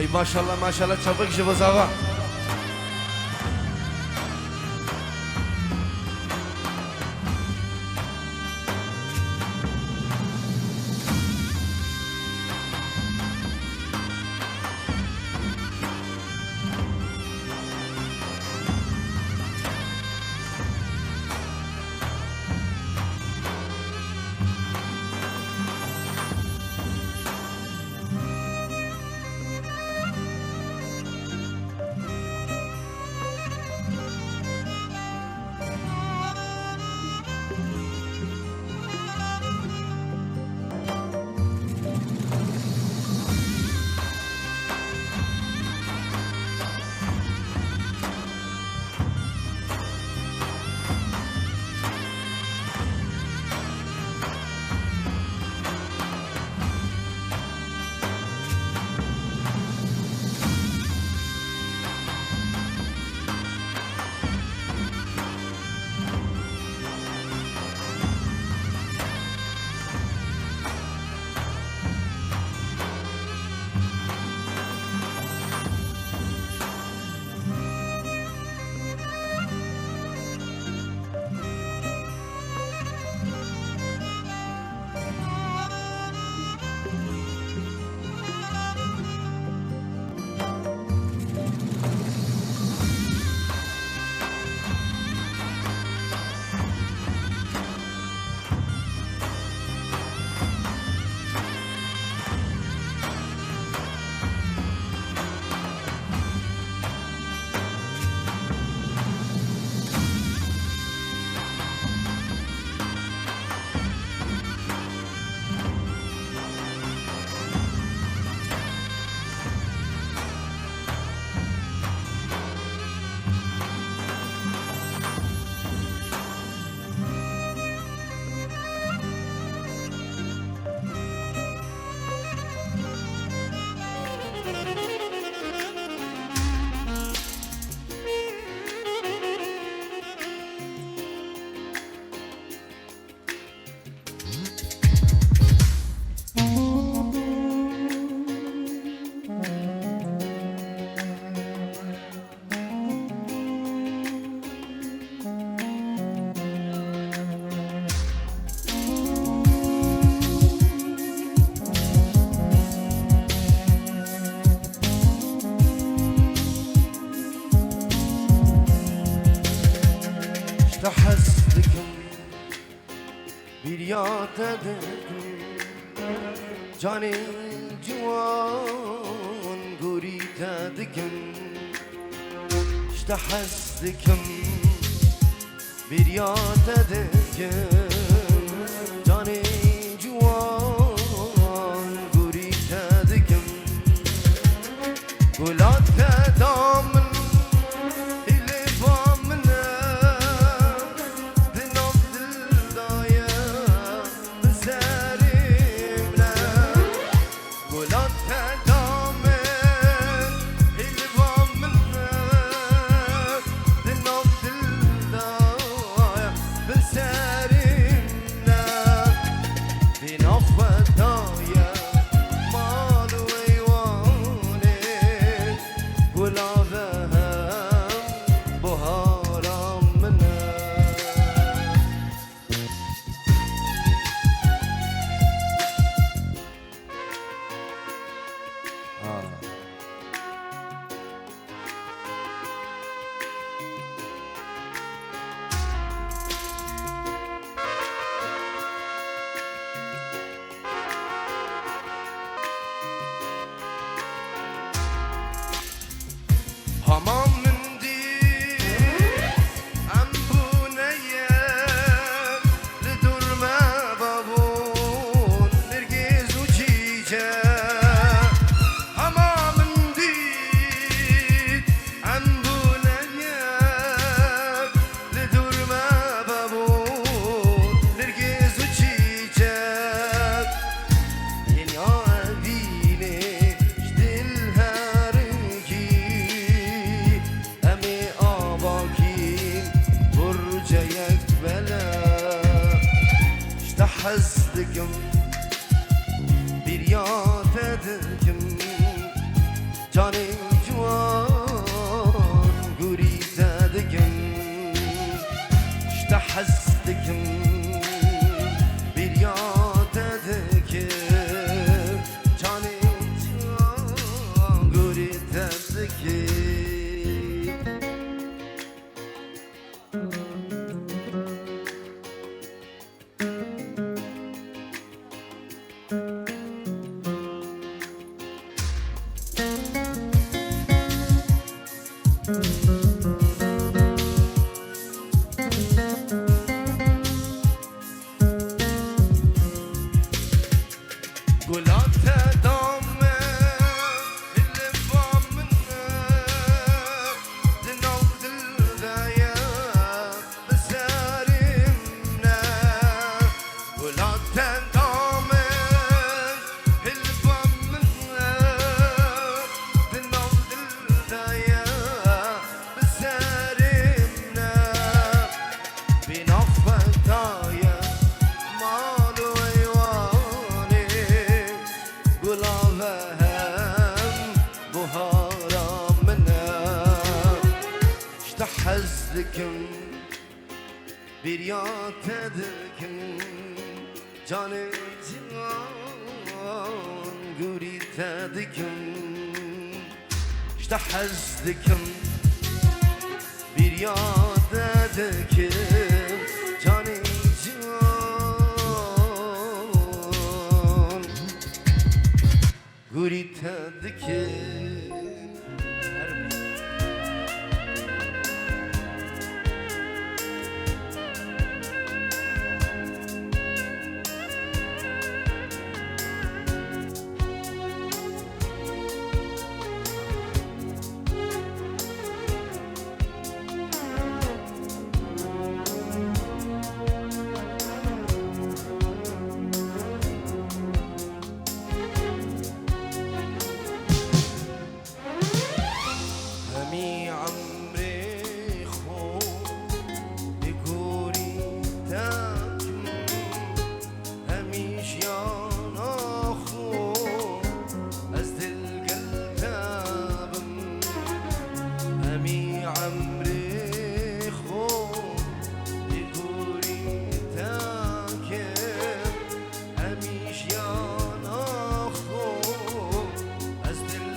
ای ماشاءالله ماشاءالله çabuk جبوز آقا تحسدكم بریاتدکم جان جوان گوریتدکم تحسدكم بریاتدکم جان جوان گوریتدکم گلات دامن Hamam mindi am buneye lidurma babun nirgiz uçice Hamam mindi am buneye lidurma babun nirgiz uçice Dünya evine حسدكم برياتدكم جانی جوان گوری دادگم شتا حزدکم بیریا دادگم جانی جوان گوری دادگم گلات دامه اللي فامنا دنو دل دايا بسارمنا گلات دامه اللي فامنا دنو دل دايا بسارمنا بنفضايا مالو ايواني گلابم بهارا منا اشتحزلكم بريات دكم جان جوان گوری تدكم اشتحزلكم بريات دكم جان جوان گوری تدكم همي عمري خو بگوری تاکم همیش یانا خو از دل قلبم همي عمري خو بگوری تاکم همیش یانا خو از دل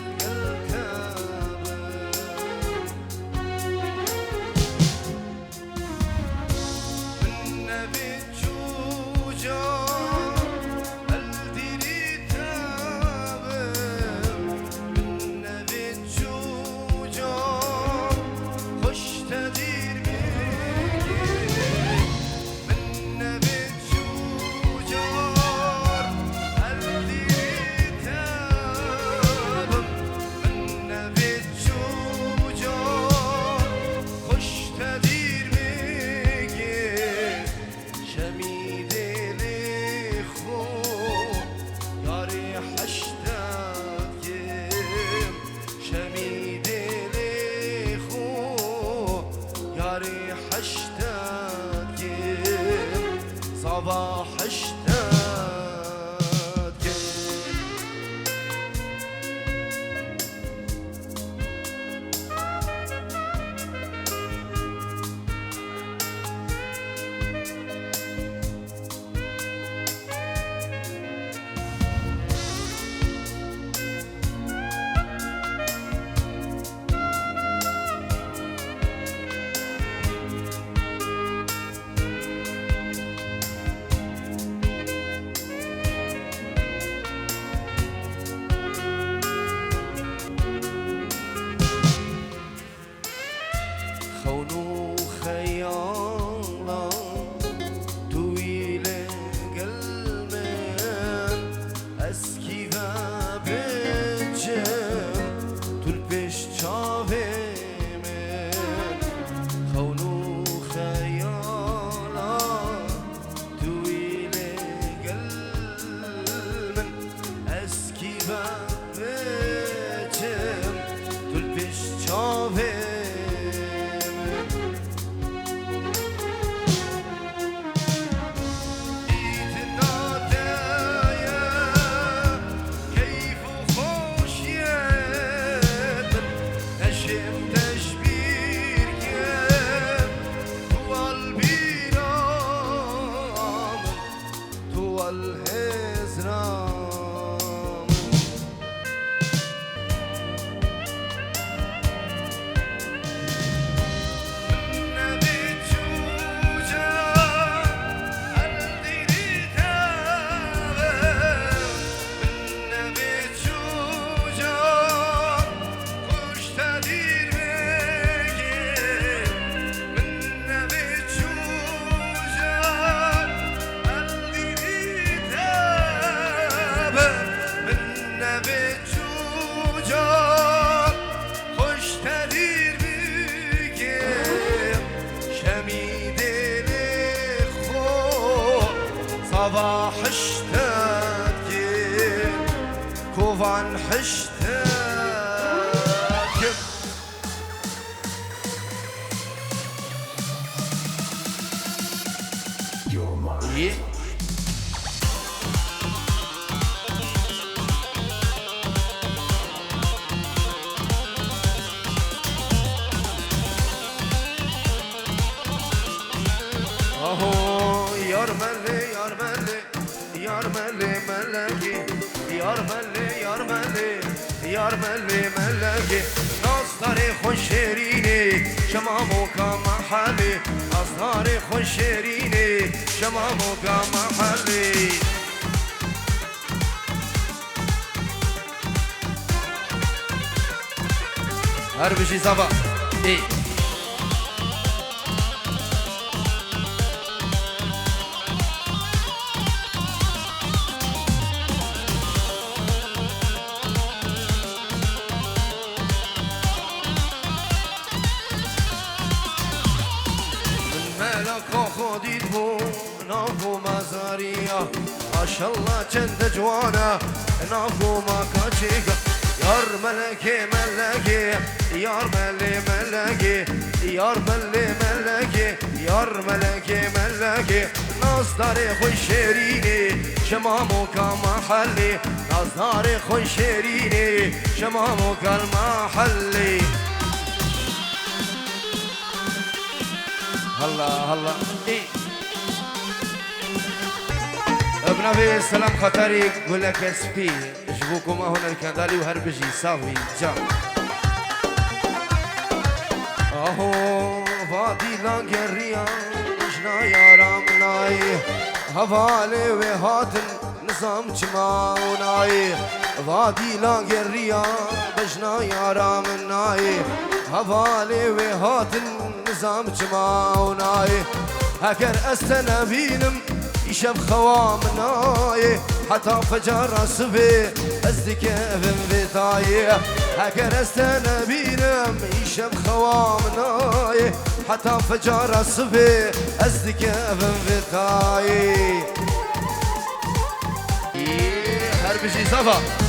صباح اشتاق بابا حشتك كوفان حشتك یار ملی ملگی ناصداری خوش شیرینی شمامو کا محلی ناصداری خوش شیرینی شمامو کا محلی هر بشی صبا ای ما شاء الله جند جوانا نافو ما كاتشيكا يار ملكي ملكي يار ملي ملكي يار ملي ملكي يار ملكي ملكي ناس داري خوش شيريني شمامو كمحلي ناس داري خوش شيريني شمامو كالمحلي هلا هلا ايه ابن ابي السلام خطري يقول لك اسبي جبوكم هنا الكندالي وهربجي صافي جا اهو فادي لانجريا جنا يا رامناي هفالي وهاتن نظام جماوناي فادي لانجريا بجنا يا رامناي هفالي وهاتن نظام جماوناي هكر استنبينم يشب خوامناي حتى فجر راسبي ازدك ابن بيتاي هكر استنبينم يشب خوامناي حتى فجر راسبي ازدك ابن بيتاي هربشي صفا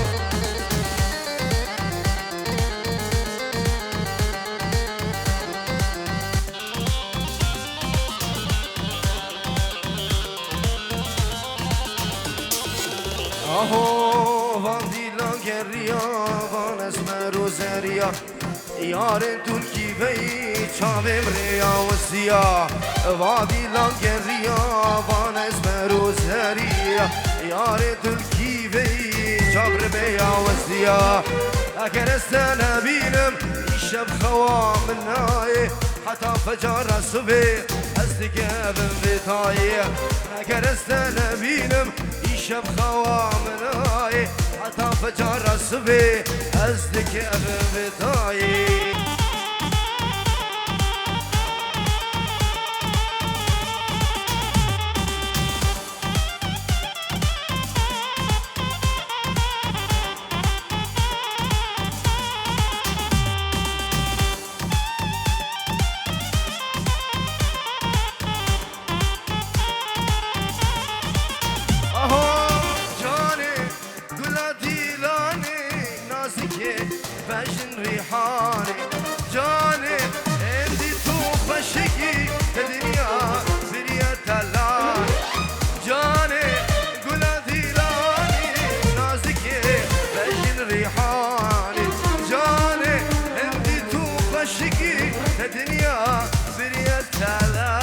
اهو واندی لانگریا وان اسمر و زریا یارن ترکی بی چاوم ریا و سیا وادی لانگریا وان اسمر و زریا یارن ترکی بی چاور بیا و سیا اگر استنا بینم شب خوام نای حتی فجر صبح از دیگه بن بیتایی اگر استنا بینم شب خوامناي حتى فجر الصبي أزدك أبن بتاي بجن ريحاني جاني عندي توب بشكي الدنيا بريا تلاني جاني قولا ديلاني نازكي بجن ريحاني جاني عندي توب بشكي الدنيا بريا تلاني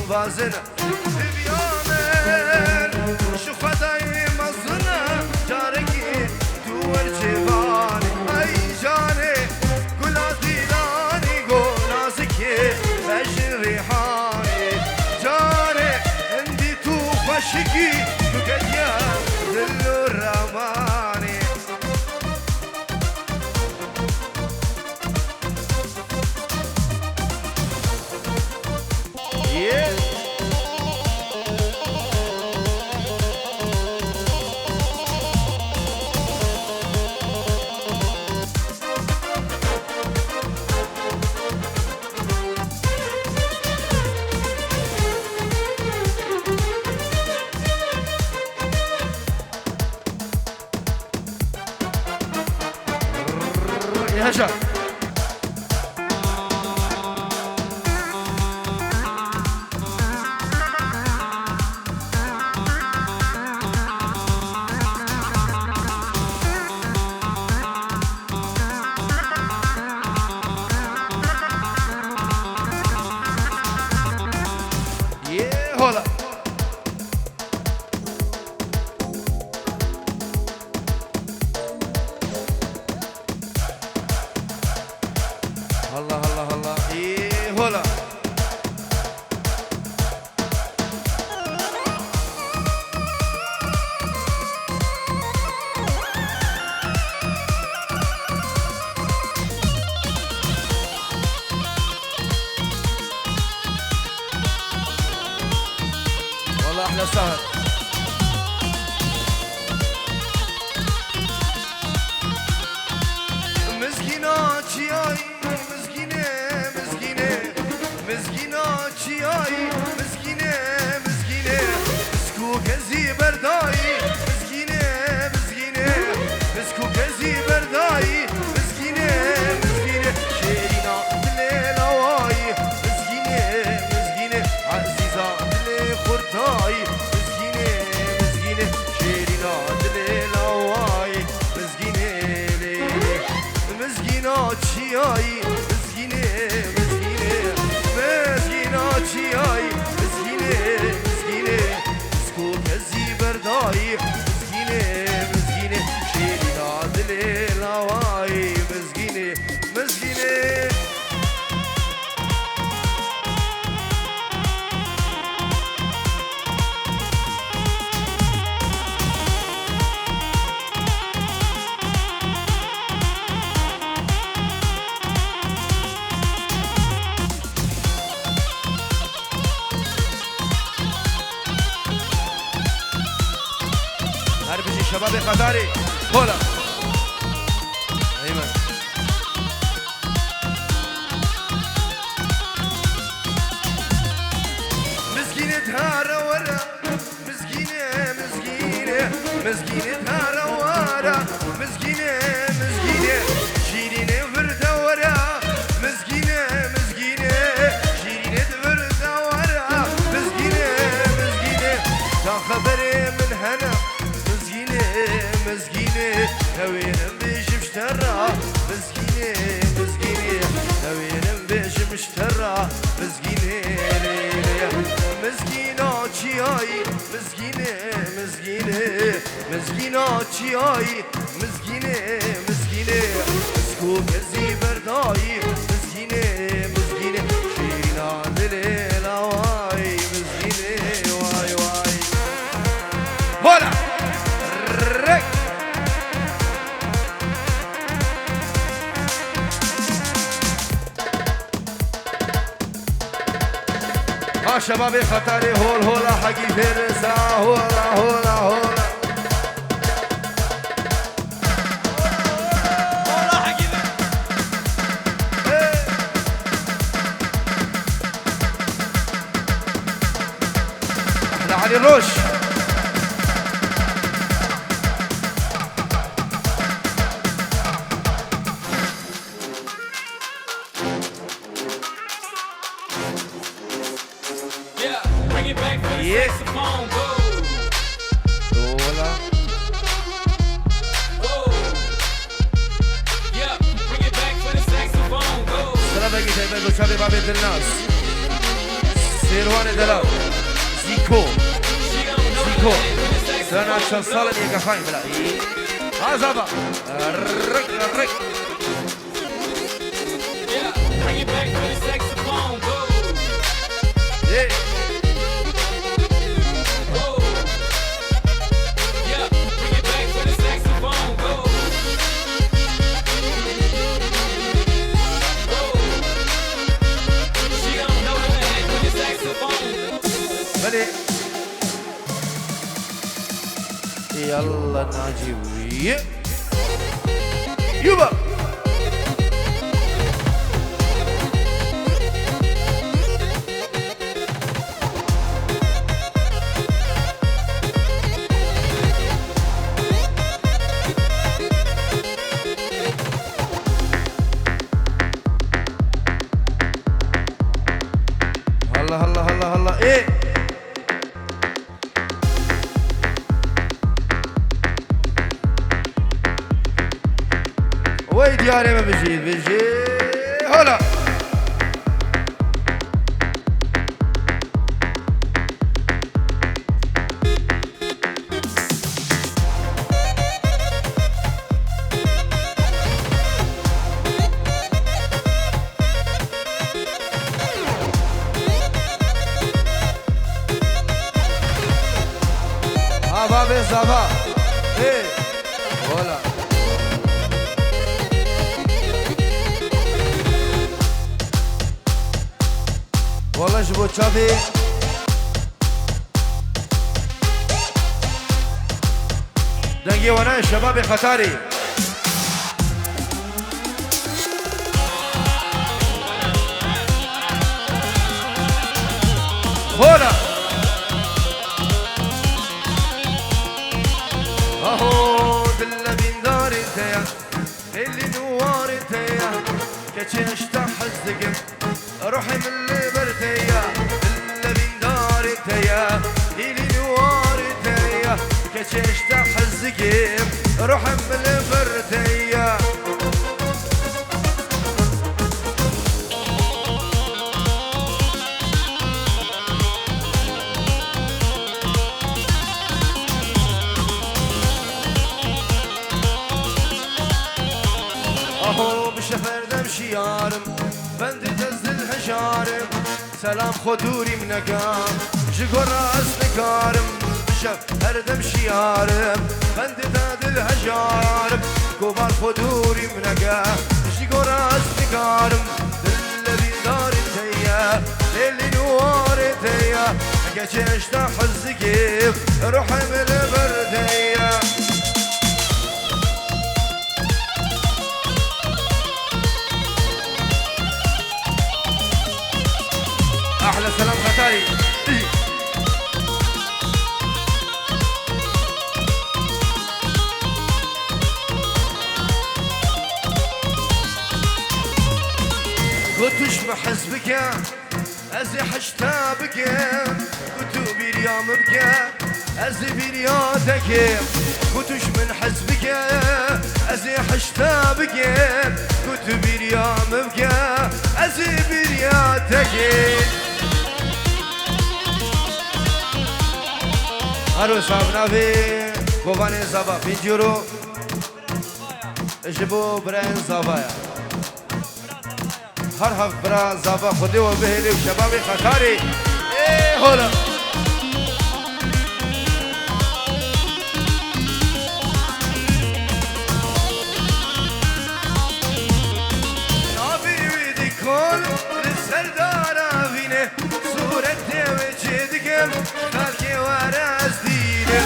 بازنا بيامن شو خداي مزنا جاركي دور جواني اي جاني قول ديلاني قول نازكي بجن ريحاني جاني عندي توف عشقي بقد يا دلو الرماني الله الله الله إيه هلا والله أحلى سهر شباب قطري هلا ايمن مسكينة هارة ورا مسكينة مسكينة مسكينة هارة ورا مسكينة مسكينة شيرينة وردة ورا مسكينة مسكينة شيرينة وردة ورا مسكينة مسكينة تا خبري من هنا مسكينة هوينا بيش مشترى مسكينة مسكينة هوينا بيش مشترى مسكينة مسكينة تشياي مسكينة مسكينة مسكينة تشياي مسكينة مسكينة مسكو كزي برداي مسكينة مسكينة شينا دليلا واي مسكينة واي واي هلا شباب خطري هول هولا حقي فرسا هولا هولا هولا هولا حقي احنا علي الروش شباب عبيد الناس سيروان دلال زيكو زيكو سنة شصالة يا كفاين بلا عزبا رك رك يلا ناجي يبا هلا هلا هلا هلا ايه وي دياري ما بيجي هلا زابا ايه ولا والله جبو تشافي دنقي وانا الشباب خطاري هنا اهو دل بين دار انتيا اللي نوار انتيا كتشي اشتاح الزقم روحي من اللي برتيا دل بين دار انتيا اللي نوار انتيا كتشي اشتاح الزقم روحي من اللي برتيا اهو بشفر دمشي يارم بند تزل هجارم سلام خدوري منقام جقور راس نقارم بشفر دمشي يارم بند تزل هجارم كوبار خدوري منقام جقور راس نقارم اللي دار انتيا اللي نوار انتيا كتشي اشتاح الزقيف روحي من البردية احلى سلام خطاري قلتوش محزبك ازي حشتابك قلتو بريام بك ازي برياتك قلتوش من حزبك ازي حشتابك قلتو بريام بك ازي برياتك هارو صاحبنا في بوباني زابا 20 يورو جبو برين زابايا هر هف برا زابا خودی و بهلی و شبابی خطاری ايه هولا نابی ویدی کن لسردار آوینه صورت دیوچه دیگم خلقی وارز دینه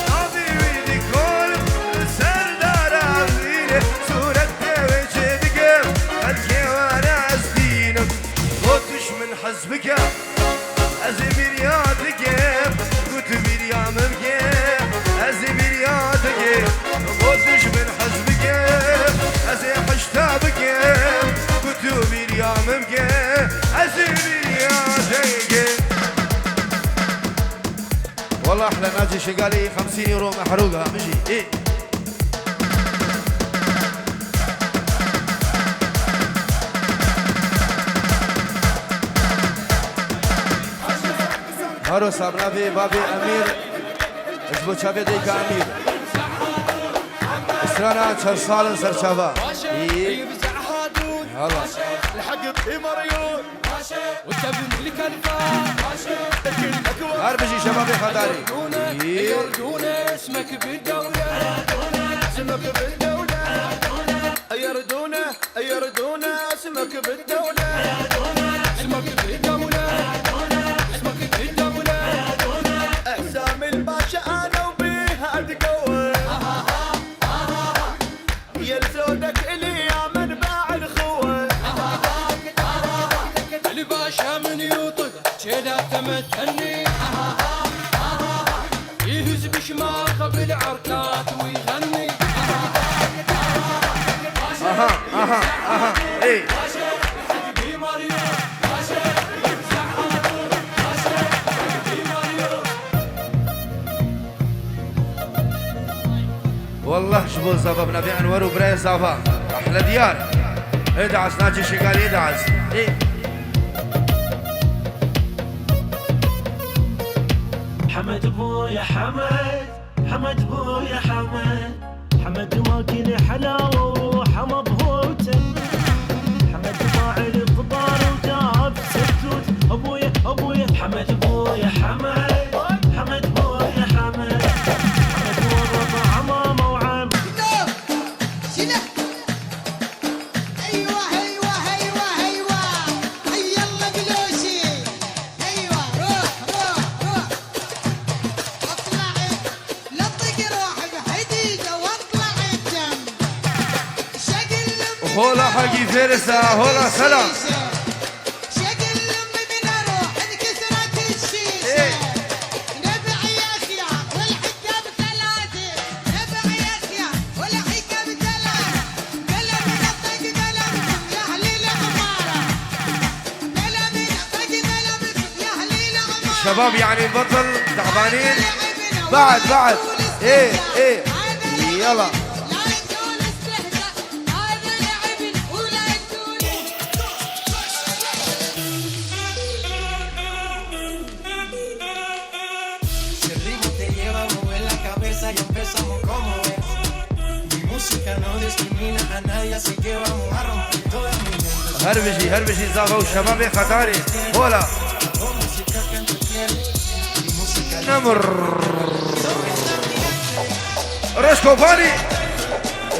نابی ویدی کن لسردار آوینه صورت دیوچه دیگم خلقی وارز قلتش من حزبك ازي برياتك قلت بريامك ازي برياتك قلتش من حزبك ازي حشتابك قلت بريامك ازي برياتك والله احلى ناجي شقالي 50 يورو محروقه مشي ايه هارو صابنا في بابي امير اجبو شابي ديك امير اسرانا 4 سال سرشابا ايه يلا الحق مريون والتبن اللي كان هربجي شبابي خطاري يردون اسمك بالدولة اسمك بالدولة يردون اسمك بالدولة اسمك بالدولة اسمك بالدولة احسام الباشا انا وبيها اتقوى يا لزودك الي يا منبع الخوة الباشا من يوطد شيلات تمثلني يهز بشماخه بالعركات ويغني اها ايه والله شبو زابا بنبي انور وبراي زابا احلى ديار ادعس ناجي شقال يدعس ايه حمد ابويا حمد ابويا حمد واكل حلاوه وحمى بهوته حمد باع الفطار وجاب سكوت ابويا حمد ابويا حمد ابويا حمد هولا حقي فارسة هولا سلام شكل امي من اروح انكسرت الشيشه نبع يحيى والحكه بثلاثه نبع يحيى والحكه بثلاثه قلم نطق قلم يا اهلي العماره قلم نطق قلم يا اهلي العماره شباب يعني بطل تعبانين بعد ايه يلا Si el ritmo te lleva a mover la cabeza y empezamos como es. Mi música no discrimina a nadie, así que vamos a romper toda mi mente. هربجي زافا والشباب يا ختاري هولا Música que entretiene, mi música نمر رشكو فاني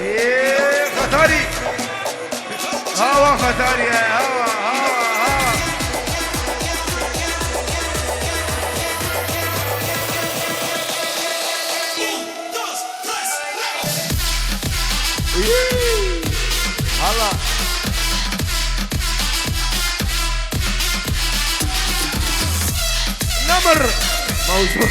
ايه ختاري هوا ختاري هوا هلا نمر موجود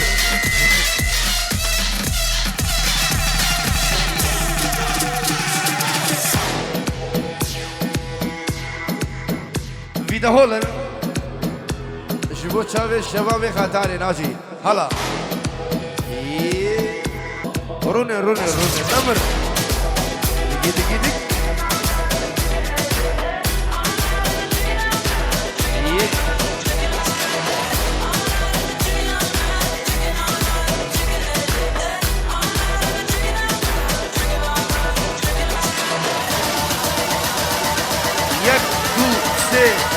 فيدا هولن شبو تشافي الشباب خاتاري ناجي هلا روني نمر دقيقة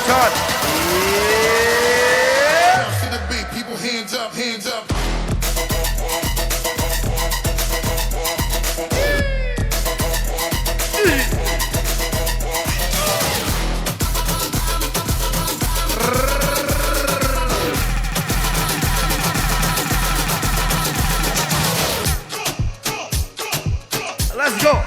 Shot. To the beat, people hands up, hands up. Let's go.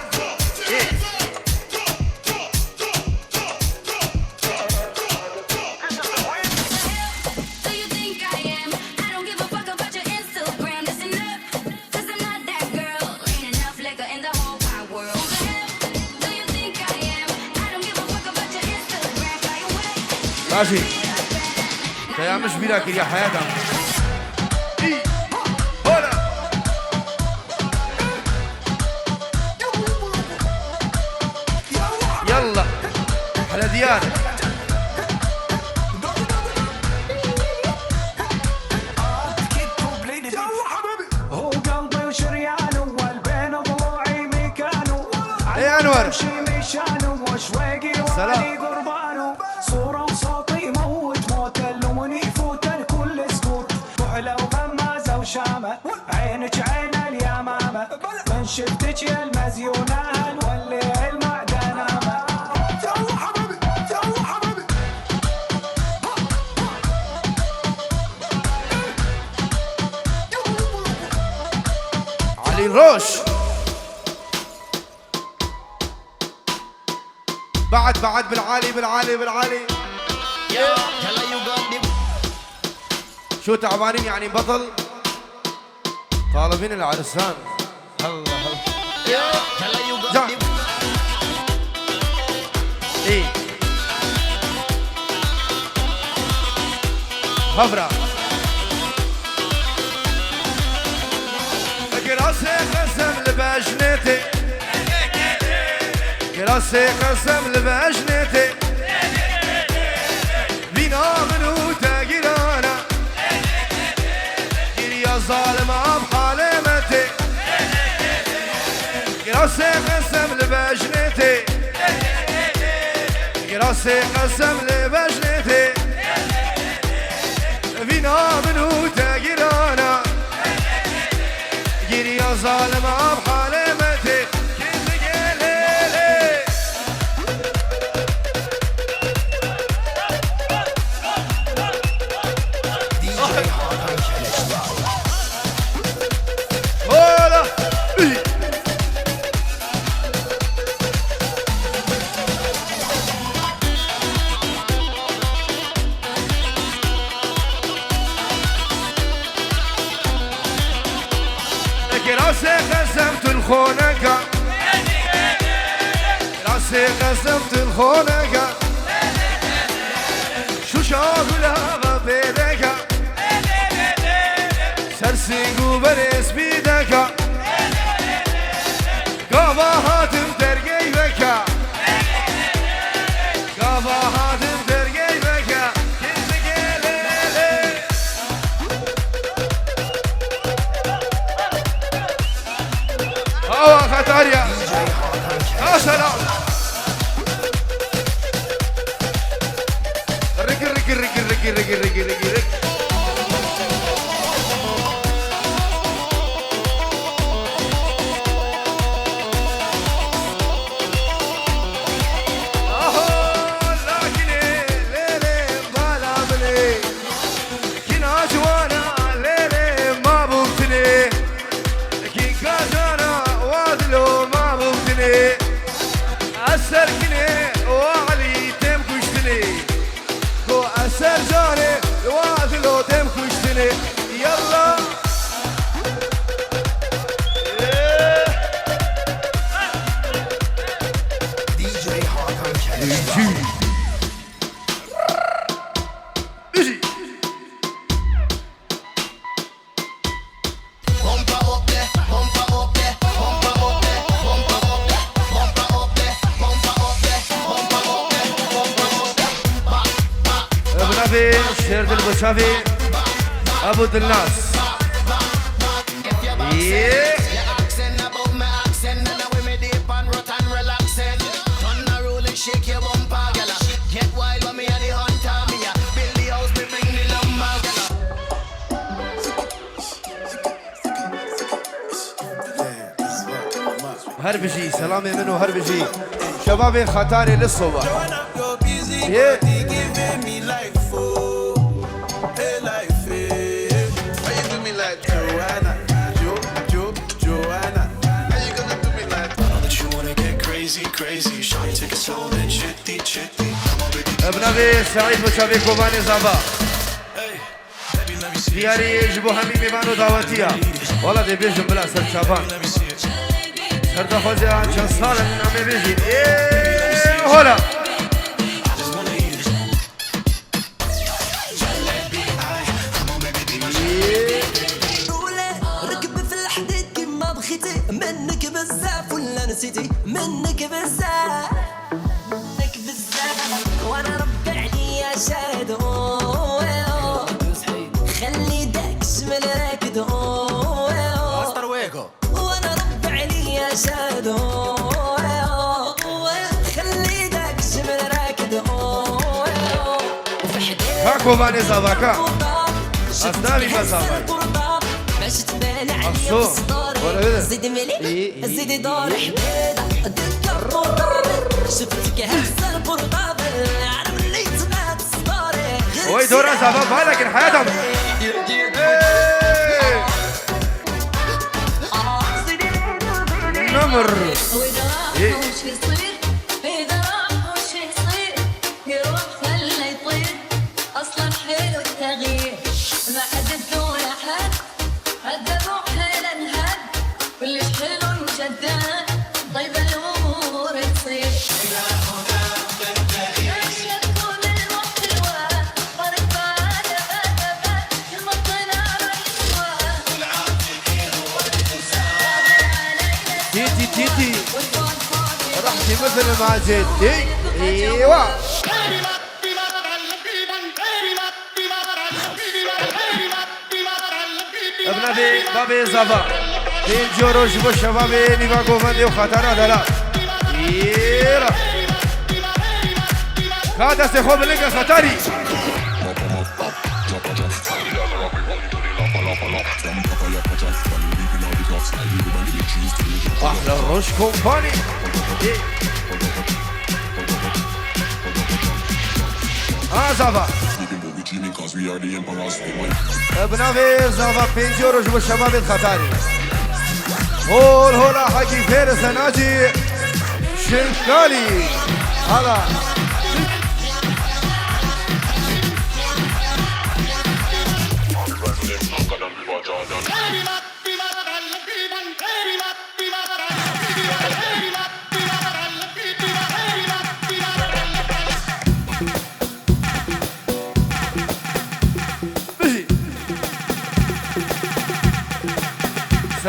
ماشي يا مش بلاك يا حياتك هلا يلا على ديانة هو قلبي وشريانه والبين ضلوعي مكانه ايه انور مشانه وشويقي وعلي قربانه صورة وصوتي موت اللون يفوت الكل سكوت فعلة وغمازة وشامة عينك عين اليمامة من شفتك يا المزيونة نولي المعدنامة يلا حبيبي يلا حبيبي علي الروش بعد بالعالي شو تعبانين يعني بطل طالبين العرسان هلا جا ايه خبرة راسي قسم لبجنتي راسي قسم لبجنتي بينا منو تاقرانا يا ظالم بحالمتي راسي قسم لبجنتي راسي قسم لبجنتي بينا منو تاقرانا يا ظالم بحالمتي كل قليلي هولا الخونقة راسي قسمت الخونقة شو شاغلها ببيدك سرسنق وبريس بيدك قابا هاتم ترقيبك قابا هاتم ترقيبك خطاريا يا سلام رق يلا ابو شيرد البشافي ابو الناس هربجي سلامي منو هربجي شبابي خطاري للصبح ابن ابي سعيد مشابي كوباني زابا دياري يجبو همي ميمانو دعوتيا والله دي بيجم بلا سر شابان سر دخوزي عن شان سالة من عمي بيجي ايه هولا ركب في الحديد كما بخيتي منك بزاف ولا نسيتي منك بزاف وانا ربي عليا شاهد خلي داك الشمال راكد وانا ربي عليا شاهد خلي داك الشمال راكد هاكو باني زاباكا أصدامي مزاباك باش تبان عليا وصداري زيد ملي زيد دار حديدة شفتك هزة البرطابل عرب اللي تبعت صداري وي دوران زابا لكن حياتهم نمر وش يصير إذا راح وش يصير يروح خلى يطير أصلا حلو التغيير ما حدث ولا حد هدفوا حيلا نهد كلش حلو مجدد طيب الأمور تصير يشكون الوقت الوقت فرق بعد يمطنا تيتي تيتي رحتي مثل ما زدتي ايوه ابن ابي بابي زابا تين جوروش بو شبابي نيفا قوفندي وخطر دلا يلا كاتا سيخو بلنك خطري احلى الرش كومباني زافا ابن ابي زافا بينجور جوا الشباب الخطاري هول هولا حكي فارس ناجي شنكالي هلا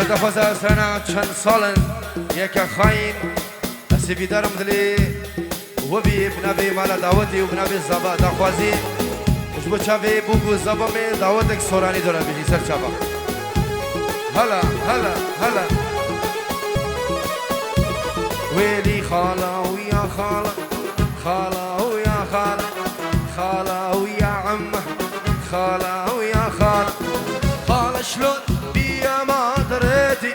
تدفز سنة چند سالن يكا خاين اسي بيدارم دلي وبي بنبي مالا دعوتي وبنبي زبا دخوازي جبو چاوي بوگو زبا میں دعوتك سوراني دورا بيجي سر چاوا هلا هلا هلا ويلي خالا ويا خالا خالا ويا خالا خالا ويا عمه خالا ويا خالا خالا شلون بيا ما دريتي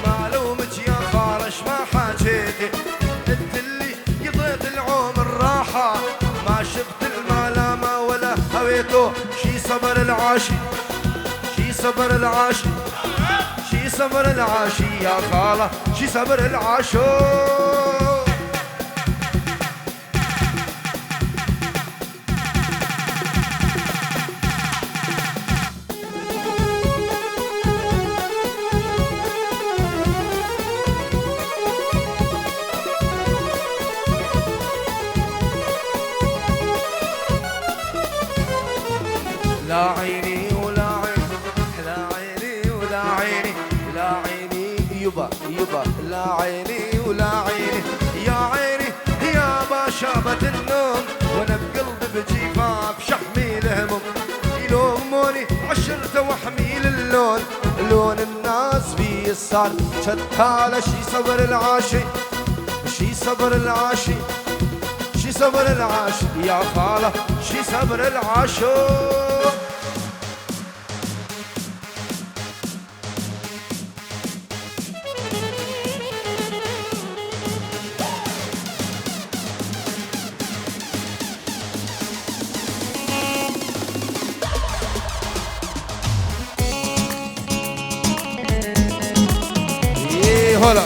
معلومك يا خالش ما حاجيتي انت اللي قضيت العمر راحة ما شفت الملامة ولا هويته شي صبر العاشي شي صبر العاشي شي صبر العاشي يا خالة شي صبر العاشو لا عيني ولا عيني لا عيني ولا عيني لا عيني يبا يبا لا عيني ولا عيني يا عيني يا باشابة النوم وانا بقلبي بجيفها بشحمي الهموم يلوموني عشرته وحميل اللون لون الناس بي صار شتالة شي صبر العاشي شي صبر العاشي شي صبر العاشي يا خالة شي صبر العاشو هلا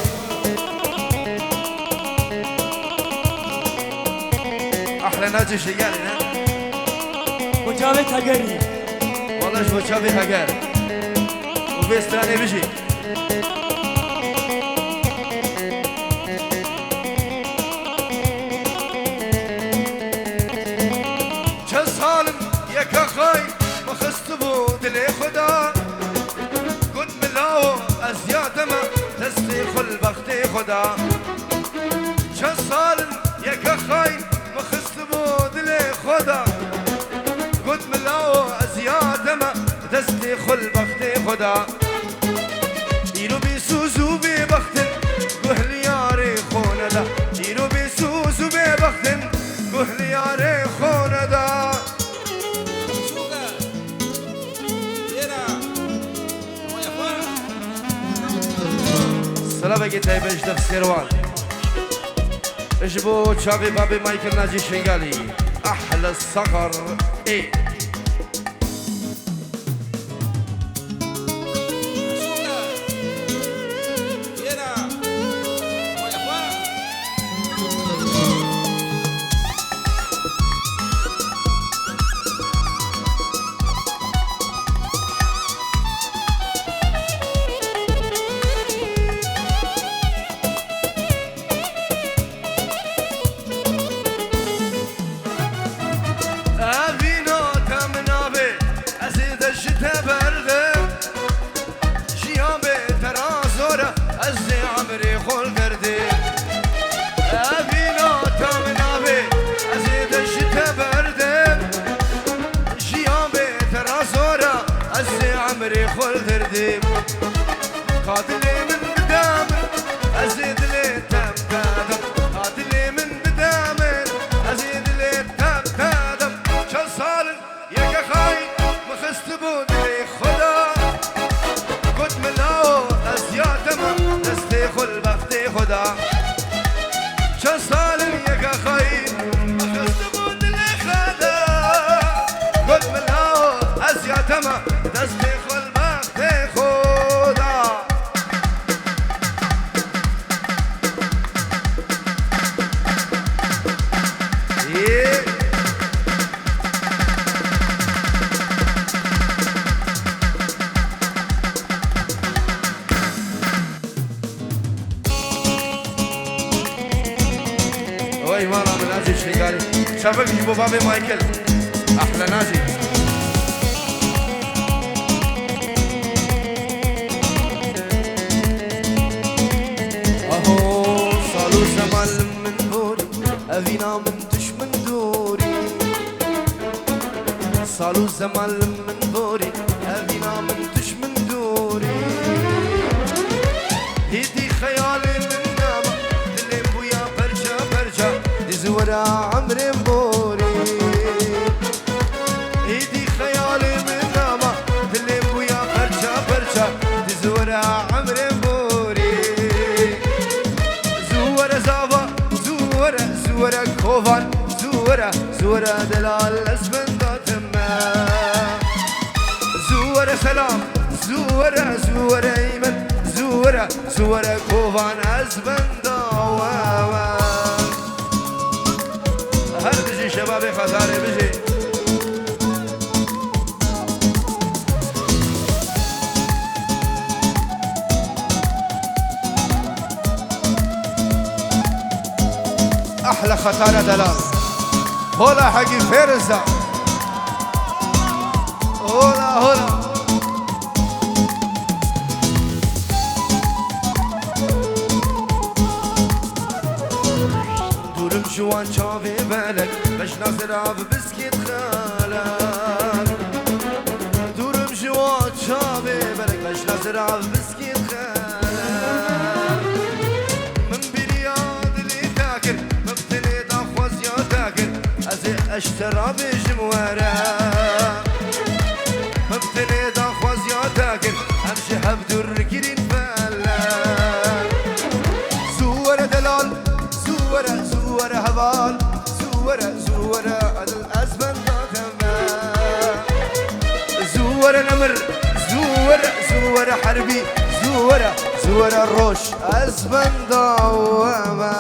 احلى ناجي شيالي وجابتها قريب والله شو شافي هجار وبيستاني بشي جسالم يا كخاي ما خستبو دلي خدا قد ملاو ازياد ما تستيخ البختي خدا جسالم يا كخاي ما خستبو دلي خدا قد ملاو ازياد ما تستيخ البختي خدا يلو بيسوزو ببختن قهل ياري خوندا يلو بيسوزو ببختن قهل ياري خوندا سلام اگه تایبش دف سروان اجبو شابي بابي مايكل ناجي شنغالي احلى الصقر ايه عمري خل درديم قاتلي من بدامن ازيد لي تم تادم قاتلي من بدامن ازيد لي تم تادم شل صالن يا كخاي ما خستبون لي خدا كنت ملاو ازياد ما تستيخ البختي خدا شل صالن يا كخاي ما خستبون لي خدا كنت ملاو ازياد ما تستيخ وای مالا من نازي شنغالي شافك جيبوا بابي مايكل احلى نازي أفينا من تش من دوري صالو زمان من بوري أفينا من تش من دوري هيدي خيالي من نامة اللي بويا برجا برجا دي زورا عمري بوري هيدي خيالي من نامة اللي بويا برجا برجا دي زورا عمري بوري زورا زافا زورا زورا كوفان زورا زورا دلال اسبندات زورا سلام زورا زورا ايمن زورا زورا كوفان اسبندا هر بجي شبابي خزاري بجي احلى خطارة دلال هولا حقي فيرزة هولا هولا دورم جوان شافي بالك باش ناصر عف بسكيت خالك دورم جوان شافي بالك باش ناصر عف بسكيت خالك من برياض اللي تاكل مبتلي تاخوز يا تاكل ازي اشترى بجموارة مبتلي تاخوز يا تاكل امشي هبدور كرين فالك زورة دلال زورة زورة هبال زورة زورة الأزمن تمام زورة نمر زورة زورة حربي زورة زورة الروش أزمن دوامة